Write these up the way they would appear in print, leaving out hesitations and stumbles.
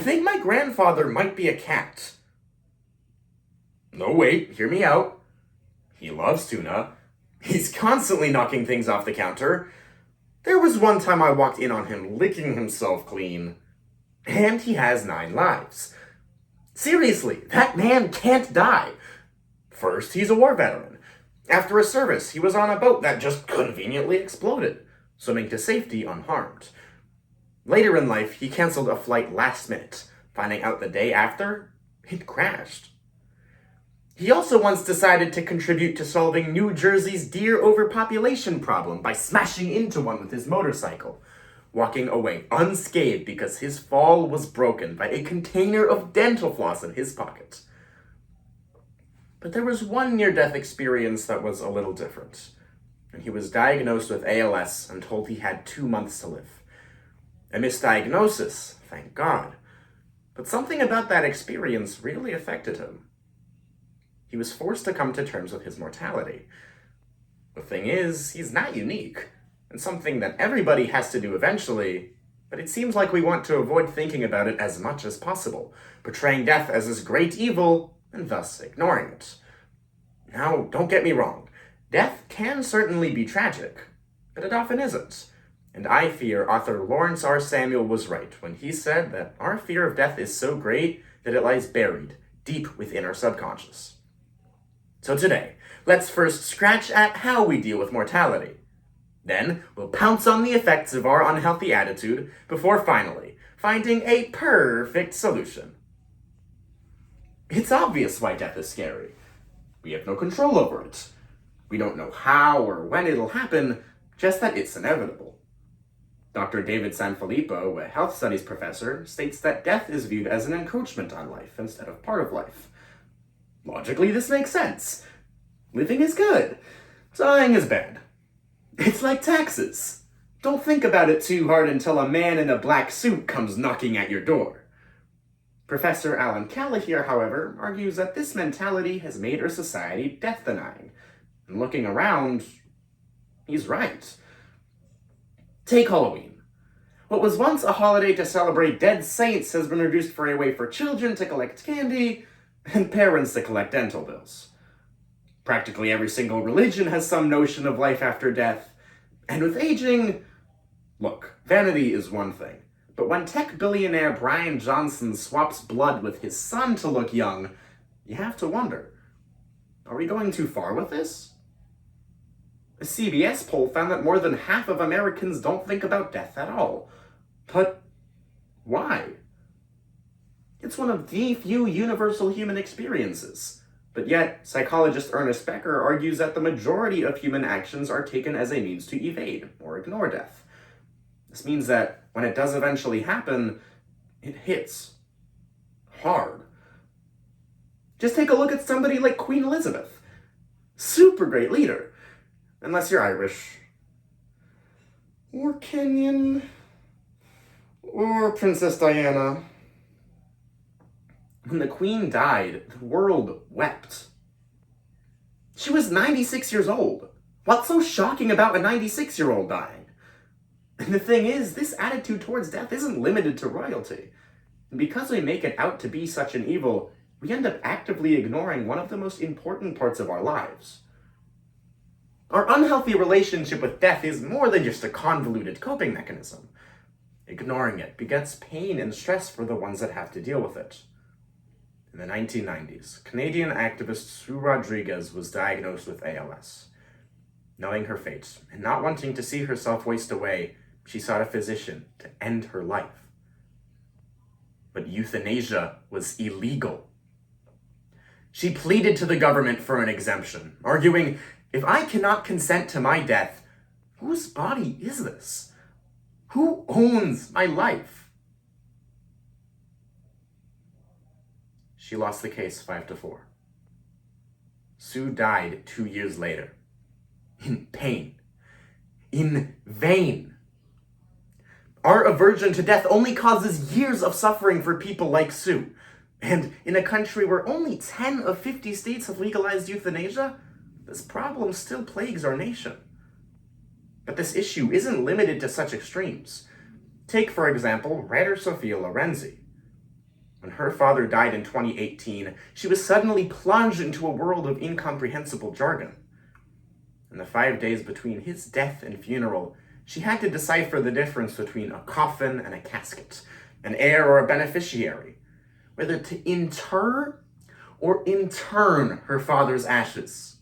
think my grandfather might be a cat. No, wait, hear me out. He loves tuna. He's constantly knocking things off the counter. There was one time I walked in on him licking himself clean. And he has 9 lives. Seriously, that man can't die. First, he's a war veteran. After a service, he was on a boat that just conveniently exploded, swimming to safety unharmed. Later in life, he canceled a flight last minute, finding out the day after, it crashed. He also once decided to contribute to solving New Jersey's deer overpopulation problem by smashing into one with his motorcycle, walking away unscathed because his fall was broken by a container of dental floss in his pocket. But there was one near-death experience that was a little different, and he was diagnosed with ALS and told he had 2 months to live. A misdiagnosis, thank God, but something about that experience really affected him. He was forced to come to terms with his mortality. The thing is, he's not unique, and something that everybody has to do eventually, but it seems like we want to avoid thinking about it as much as possible, portraying death as this great evil, and thus ignoring it. Now, don't get me wrong, death can certainly be tragic, but it often isn't. And I fear author Lawrence R. Samuel was right when he said that our fear of death is so great that it lies buried deep within our subconscious. So today, let's first scratch at how we deal with mortality. Then, we'll pounce on the effects of our unhealthy attitude before finally finding a perfect solution. It's obvious why death is scary. We have no control over it. We don't know how or when it'll happen, just that it's inevitable. Dr. David Sanfilippo, a health studies professor, states that death is viewed as an encroachment on life instead of part of life. Logically, this makes sense. Living is good. Dying is bad. It's like taxes. Don't think about it too hard until a man in a black suit comes knocking at your door. Professor Alan Callagher, however, argues that this mentality has made our society death-denying. And looking around, he's right. Take Halloween. What was once a holiday to celebrate dead saints has been reduced for a way for children to collect candy and parents to collect dental bills. Practically every single religion has some notion of life after death, and with aging, look, vanity is one thing, but when tech billionaire Brian Johnson swaps blood with his son to look young, you have to wonder, are we going too far with this? A CBS poll found that more than half of Americans don't think about death at all. But why? It's one of the few universal human experiences. But yet, psychologist Ernest Becker argues that the majority of human actions are taken as a means to evade or ignore death. This means that when it does eventually happen, it hits hard. Just take a look at somebody like Queen Elizabeth. Super great leader. Unless you're Irish, or Kenyan, or Princess Diana. When the Queen died, the world wept. She was 96 years old. What's so shocking about a 96-year-old dying? And the thing is, this attitude towards death isn't limited to royalty. And because we make it out to be such an evil, we end up actively ignoring one of the most important parts of our lives. Our unhealthy relationship with death is more than just a convoluted coping mechanism. Ignoring it begets pain and stress for the ones that have to deal with it. In the 1990s, Canadian activist Sue Rodriguez was diagnosed with ALS. Knowing her fate and not wanting to see herself waste away, she sought a physician to end her life. But euthanasia was illegal. She pleaded to the government for an exemption, arguing, "If I cannot consent to my death, whose body is this? Who owns my life?" She lost the case 5-4. Sue died 2 years later. In pain. In vain. Our aversion to death only causes years of suffering for people like Sue. And in a country where only 10 of 50 states have legalized euthanasia, this problem still plagues our nation. But this issue isn't limited to such extremes. Take, for example, writer Sophia Lorenzi. When her father died in 2018, she was suddenly plunged into a world of incomprehensible jargon. In the 5 days between his death and funeral, she had to decipher the difference between a coffin and a casket, an heir or a beneficiary, whether to inter or intern her father's ashes.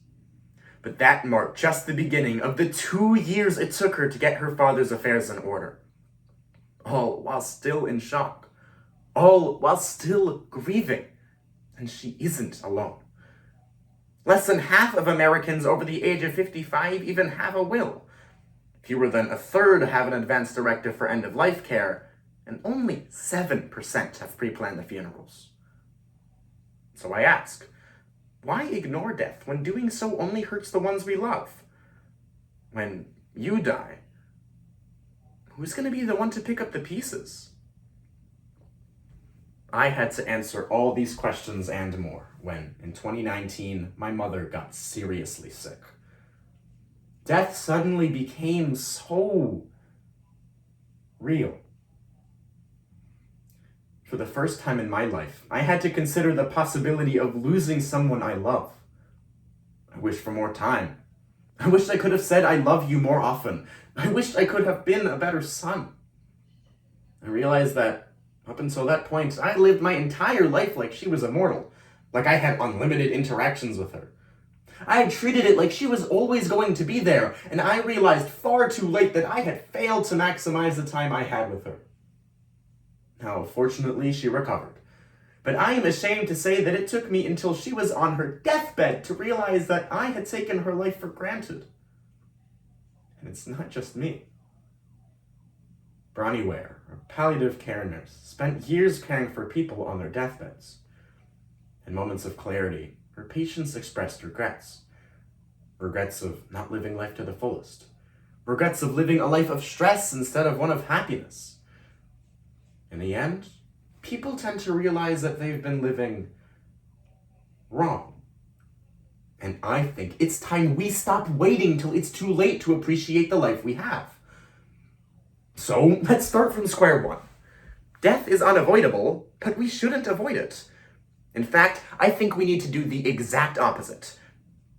But that marked just the beginning of the 2 years it took her to get her father's affairs in order. All while still in shock. All while still grieving. And she isn't alone. Less than half of Americans over the age of 55 even have a will. Fewer than a third have an advance directive for end-of-life care, and only 7% have pre-planned the funerals. So I ask, why ignore death when doing so only hurts the ones we love? When you die, who's going to be the one to pick up the pieces? I had to answer all these questions and more when, in 2019, my mother got seriously sick. Death suddenly became so real. For the first time in my life, I had to consider the possibility of losing someone I love. I wished for more time. I wished I could have said I love you more often. I wished I could have been a better son. I realized that up until that point, I lived my entire life like she was immortal, like I had unlimited interactions with her. I had treated it like she was always going to be there, and I realized far too late that I had failed to maximize the time I had with her. Now, fortunately, she recovered. But I am ashamed to say that it took me until she was on her deathbed to realize that I had taken her life for granted. And it's not just me. Bronnie Ware, a palliative care nurse, spent years caring for people on their deathbeds. In moments of clarity, her patients expressed regrets. Regrets of not living life to the fullest. Regrets of living a life of stress instead of one of happiness. In the end, people tend to realize that they've been living wrong. And I think it's time we stop waiting till it's too late to appreciate the life we have. So let's start from square one. Death is unavoidable, but we shouldn't avoid it. In fact, I think we need to do the exact opposite.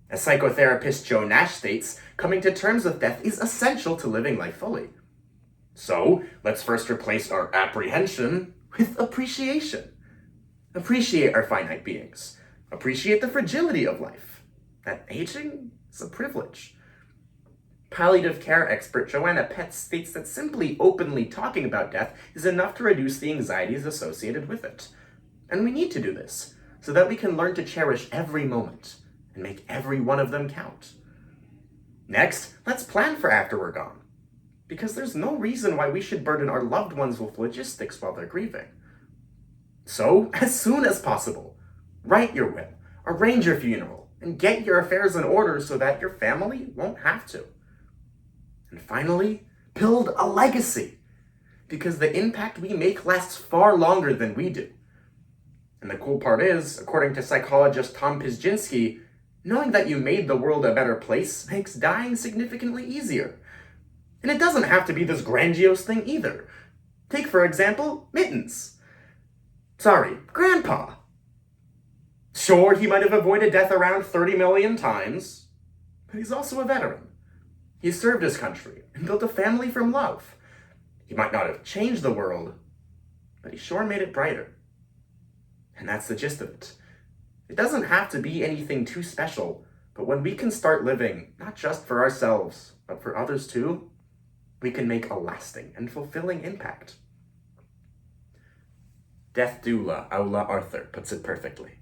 As psychotherapist Joe Nash states, coming to terms with death is essential to living life fully. So let's first replace our apprehension with appreciation. Appreciate our finite beings. Appreciate the fragility of life. That aging is a privilege. Palliative care expert Joanna Petz states that simply openly talking about death is enough to reduce the anxieties associated with it. And we need to do this so that we can learn to cherish every moment and make every one of them count. Next, let's plan for after we're gone. Because there's no reason why we should burden our loved ones with logistics while they're grieving. So, as soon as possible, write your will, arrange your funeral, and get your affairs in order so that your family won't have to. And finally, build a legacy, because the impact we make lasts far longer than we do. And the cool part is, according to psychologist Tom Pizzinski, knowing that you made the world a better place makes dying significantly easier. And it doesn't have to be this grandiose thing either. Take, for example, Mittens. Sorry, Grandpa. Sure, he might have avoided death around 30 million times, but he's also a veteran. He served his country and built a family from love. He might not have changed the world, but he sure made it brighter. And that's the gist of it. It doesn't have to be anything too special, but when we can start living, not just for ourselves, but for others too, we can make a lasting and fulfilling impact. Death doula Aula Arthur puts it perfectly.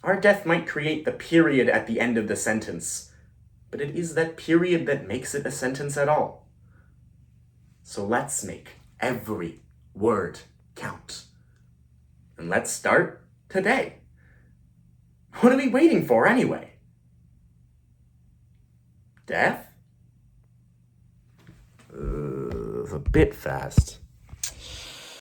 Our death might create the period at the end of the sentence, but it is that period that makes it a sentence at all. So let's make every word count. And let's start today. What are we waiting for anyway? Death? A bit fast.